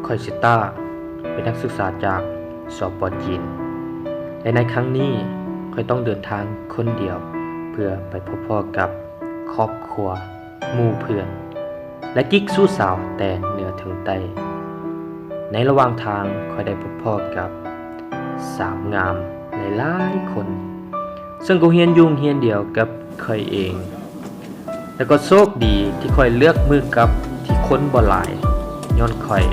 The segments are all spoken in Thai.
คอยซิต้าเป็นนักศึกษาจากสป.จีนและในครั้งนี้คอยต้องเดินทางคนเดียวเพื่อไปพบพ่อกับครอบครัวหมู่เพื่อนและกิ๊กสู้สาวแต่เหนือถึงใต้ในระหว่างทางคอยได้พบพ่อกับสาวงามหลายๆคนซึ่งก็เฮียนยุ่งเฮียนเดียวกับคอยเองแล้วก็โชคดีที่คอยเลือกมือกับที่คนบ่หลายย้อนคอย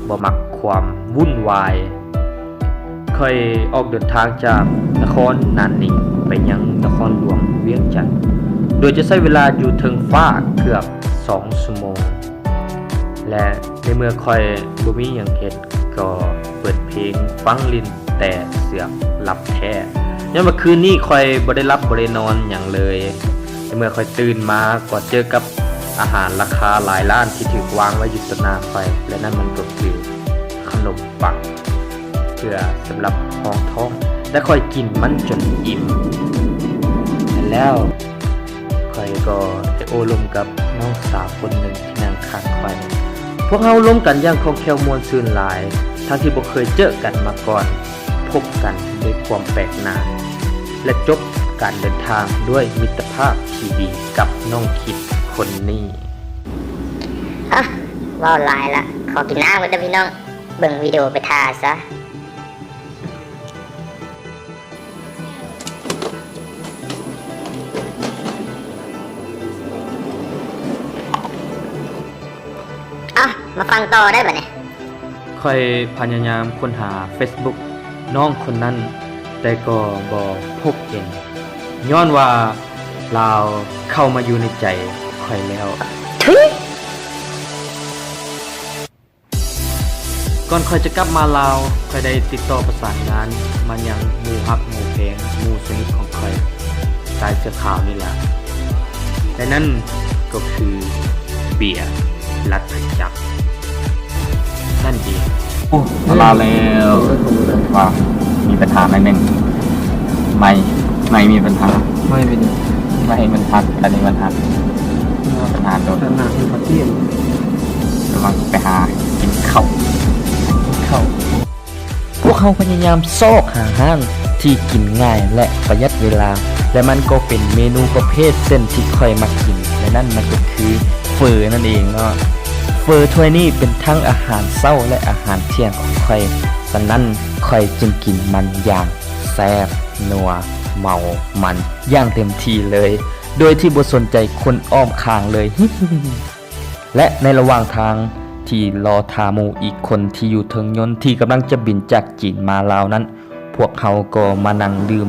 บ่มักความวุ่นวายคอยออกเดินทางจากนครนานนิงไปยังนครหลวงเวียงจันทน์โดยจะใช้เวลาอยู่ถึงฟ้าเกือบ2 ชั่วโมงและในเมื่อคอยบ่มีหยังเฮ็ดก็เปิดเพลงฟังลิ้นแต่เสือกหลับแท้ย้อนว่าคืนนี้คอยบ่ได้รับบ่ได้นอนหยังเลยในเมื่อคอยตื่นมาก็เจอกับอาหารราคาหลายล้านที่ถูกวางไว้อยู่ต่อหน้าคอยและนั่นมันก็คือขนมปังเพื่อสำหรับรองท้องและคอยกินมันจนอิ่มแล้วคอยก็ได้โอ้ลมกับน้องสาวคนหนึ่งที่นั่งข้างคอยพวกเราล้มกันอย่างคล่องแคล่วม่วนซื่นหลายทั้งที่บ่เคยเจอกันมาก่อนพบกันด้วยความแปลกหน้าและจบการเดินทางด้วยมิตรภาพที่ดีกับน้องคิดคนนี้ว่าหลายละขอกินน้ำกันเด้อพี่น้องเบิ่งวิดีโอไปทาซะมาฟังต่อได้ป่ะเนี่ยค่อยพยายามค้นหา Facebook น้องคนนั้นแต่ก็บ่พบเห็นย้อนว่าลาวเข้ามาอยู่ในใจค่อยแล้วก่อนค่อยจะกลับมาลาวค่อยได้ติดต่อประสานงานมายังหมู่ฮักหมู่เพลงหมู่สนิทของค่อยสายเสื้อขาวนี่แหละและนั่นก็คือเบียร์รัฐจักรนั่นเองลาแล้วว่ามีปัญหาไหมเม่งไม่มีปัญหาไม่เป็นไม่มันทัดอันนี้มันทัดปัญหาโดนปัญหาที่ประเทศกำลังไปหากินข้าวพวกเขาพยายามซอกหาห้างที่กินง่ายและประหยัดเวลาและมันก็เป็นเมนูประเภทเส้นที่ค่อยมากินและนั่นมันก็คือเฟอนั่นเองเนาะเฟอถ้วยนี้เป็นทั้งอาหารเช้าและอาหารเที่ยงของค่อยฉะนั้นค่อยจึงกินมันอย่างแซ่บนัวเมามันอย่างเต็มที่เลยโดยที่บ่สนใจคนอ้อมข้างเลย และในระหว่างทางที่รอทาหมู่อีกคนที่อยู่เทิงยนต์ที่กำลังจะบินจากจีนมาลาวนั้นพวกเขาก็มานั่งดื่ม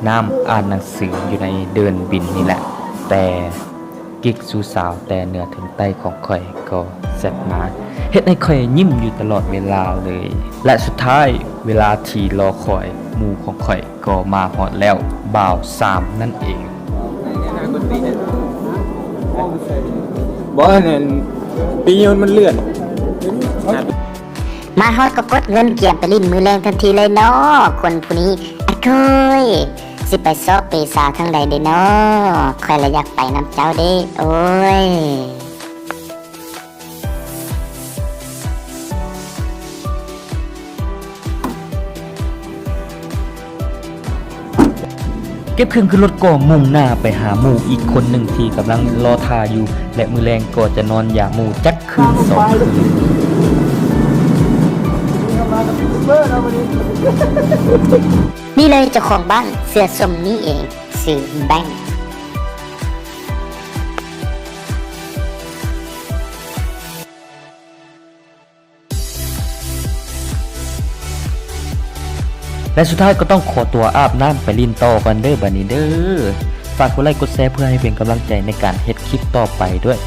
น้ำอ่านหนังสืออยู่ในเดินบินนี่แหละแต่กิ๊กสู้สาวแต่เหนือถึงใต้ของข่อยก็แซ่บมาเฮ็ดให้ข่อยยิ้มอยู่ตลอดเวลาเลยและสุดท้ายเวลาที่รอคอยหมู่ของข่อยก็มาฮอดแล้วบ่าว3นั่นเองบ่เนี่ยปีมันเลื่อนมาฮอดก็กดเงินเกี่ยมไปลิ้นมือแรงทันทีเลยเนาะคนผู้นี้เคยสิไปซอกเปสาทางใดเด้เนาะค่อยละอยากไปนำเจ้าเด้โอ้ยเก็บเครื่องขึ้นรถก็มุ่งหน้าไปหาหมู่อีกคนหนึ่งที่กำลังรอทาอยู่และมือแรงก็จะนอนอย่าหมู่จักคืน2 คืนนี่เลยเจ้าของบ้านเสื้อส้มนี่เองชื่อแบงค์และสุดท้ายก็ต้องขอตัวอาบน้ำไปลินต่อกันเด้อบัดนี้เด้อฝากกดไลค์กดแชร์เพื่อให้เป็นกำลังใจในการเฮ็ดคลิปต่อไปด้วย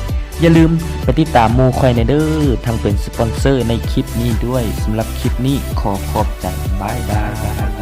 อย่าลืมไปติดตามหมู่ค่อยในเด้อทั้งเป็นสปอนเซอร์ในคลิปนี้ด้วยสำหรับคลิปนี้ขอบใจบ๊ายบาย